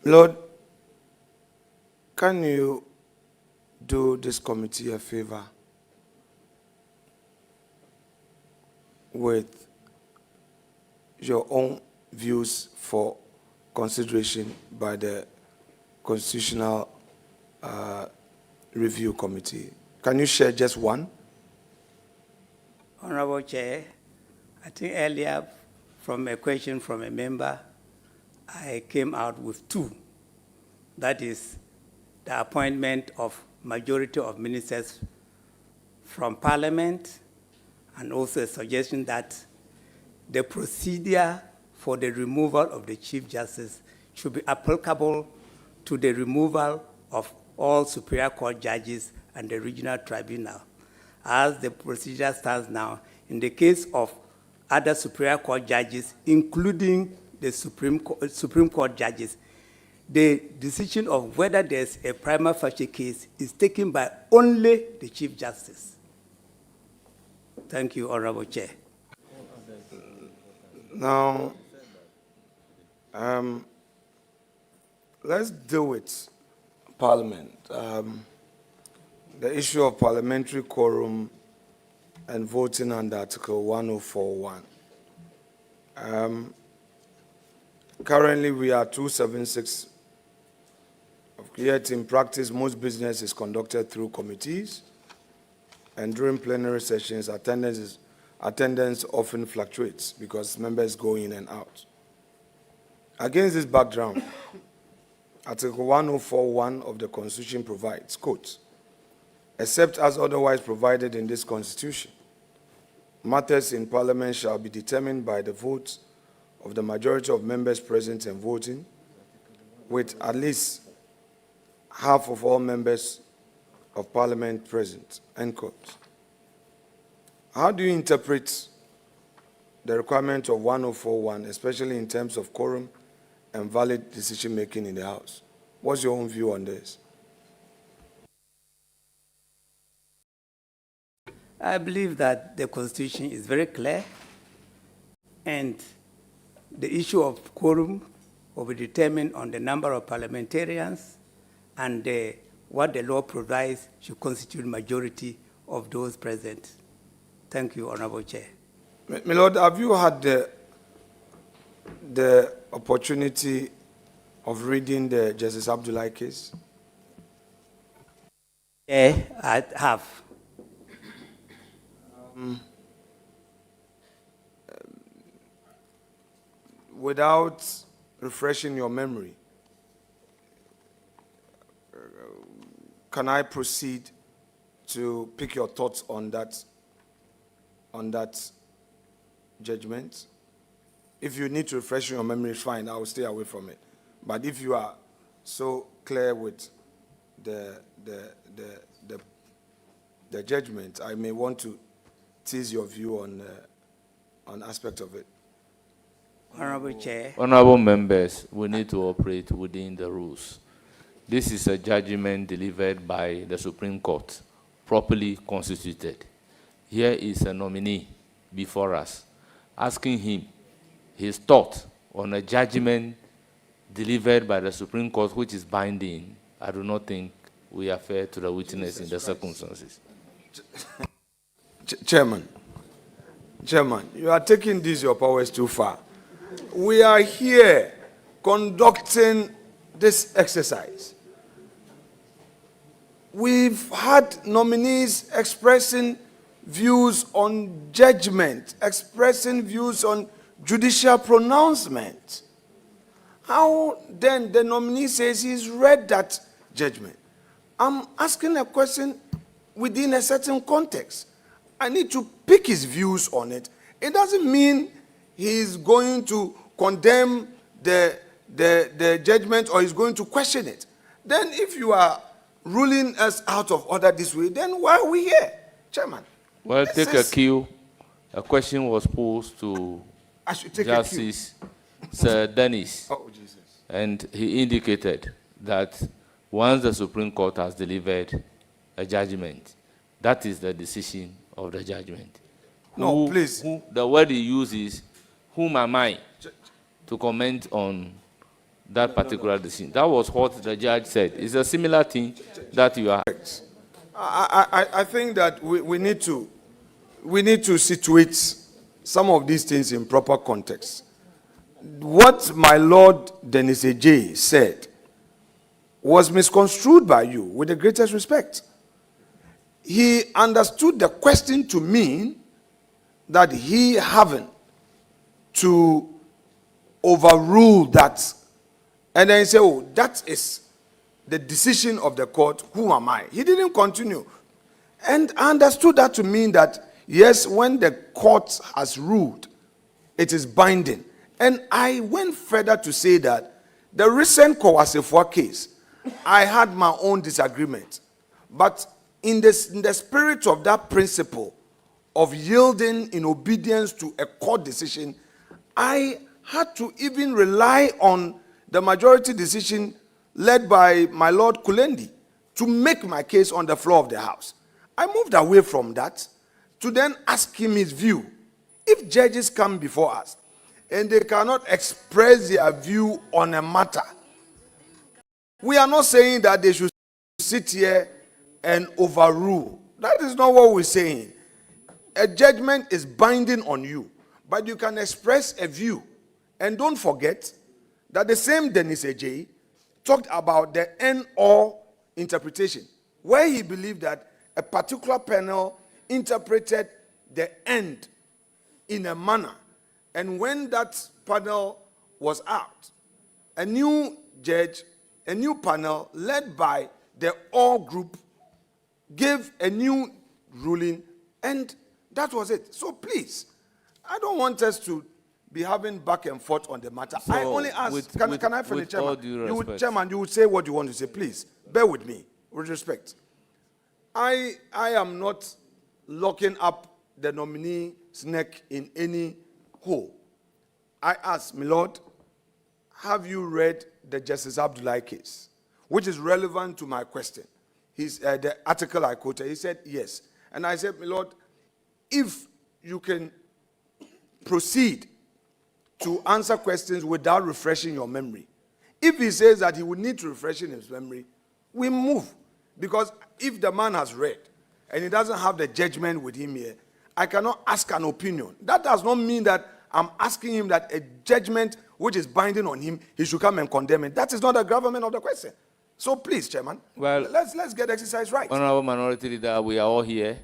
Lord, can you do this committee a favor with your own views for consideration by the Constitutional Review Committee? Can you share just one? Honorable Chair, I think earlier from a question from a member, I came out with two. That is the appointment of majority of ministers from Parliament, and also a suggestion that the procedure for the removal of the Chief Justice should be applicable to the removal of all Superior Court judges and the regional tribunal. As the procedure stands now, in the case of other Superior Court judges, including the Supreme Court judges, the decision of whether there's a prima facie case is taken by only the Chief Justice. Thank you, Honorable Chair. Now, let's deal with Parliament. The issue of parliamentary quorum and voting under Article 1041. Currently, we are 276. Yet, in practice, most business is conducted through committees, and during plenary sessions, attendance often fluctuates because members go in and out. Against this background, Article 1041 of the Constitution provides, quote, "Except as otherwise provided in this Constitution, matters in Parliament shall be determined by the vote of the majority of members present and voting, with at least half of all members of Parliament present," end quote. How do you interpret the requirement of 1041, especially in terms of quorum and valid decision-making in the House? What's your own view on this? I believe that the Constitution is very clear, and the issue of quorum will be determined on the number of parliamentarians, and what the law provides should constitute majority of those present. Thank you, Honorable Chair. My Lord, have you had the opportunity of reading the Justice Abdullahi case? Yeah, I have. Without refreshing your memory, can I proceed to pick your thoughts on that judgment? If you need to refresh your memory, fine, I will stay away from it. But if you are so clear with the judgment, I may want to tease your view on aspect of it. Honorable Chair. Honorable members, we need to operate within the rules. This is a judgment delivered by the Supreme Court, properly constituted. Here is a nominee before us, asking him his thought on a judgment delivered by the Supreme Court, which is binding. I do not think we are fair to the witness in the circumstances. Chairman, you are taking your powers too far. We are here conducting this exercise. We've had nominees expressing views on judgment, expressing views on judicial pronouncement. How then the nominee says he's read that judgment? I'm asking a question within a certain context. I need to pick his views on it. It doesn't mean he's going to condemn the judgment or he's going to question it. Then if you are ruling us out of order this way, then why are we here, Chairman? Well, take a cue. A question was posed to Justice Sir Dennis, and he indicated that once the Supreme Court has delivered a judgment, that is the decision of the judgment. No, please. The word he uses, whom am I to comment on that particular decision. That was what the judge said. It's a similar thing that you are. I think that we need to situate some of these things in proper context. What my Lord Dennis J. said was misconstrued by you with the greatest respect. He understood the question to mean that he having to overrule that, and then say, oh, that is the decision of the court, who am I? He didn't continue. And I understood that to mean that, yes, when the court has ruled, it is binding. And I went further to say that the recent Ahiafor case, I had my own disagreement. But in the spirit of that principle of yielding in obedience to a court decision, I had to even rely on the majority decision led by my Lord Kulendi to make my case on the floor of the House. I moved away from that to then ask him his view. If judges come before us and they cannot express their view on a matter, we are not saying that they should sit here and overrule. That is not what we're saying. A judgment is binding on you, but you can express a view. And don't forget that the same Dennis J. talked about the end-all interpretation, where he believed that a particular panel interpreted the end in a manner. And when that panel was out, a new judge, a new panel led by the all group gave a new ruling, and that was it. So please, I don't want us to be having back and forth on the matter. So I only ask, can I finish, Chairman? Chairman, you would say what you want to say. Please, bear with me, with respect. I am not locking up the nominee's neck in any hole. I ask, my Lord, have you read the Justice Abdullahi case, which is relevant to my question? The article I quoted, he said yes. And I said, my Lord, if you can proceed to answer questions without refreshing your memory. If he says that he would need to refresh his memory, we move. Because if the man has read and he doesn't have the judgment with him here, I cannot ask an opinion. That does not mean that I'm asking him that a judgment which is binding on him, he should come and condemn it. That is not the gravamen of the question. So please, Chairman, well, let's get exercise right. Honorable Minority Leader, we are all here.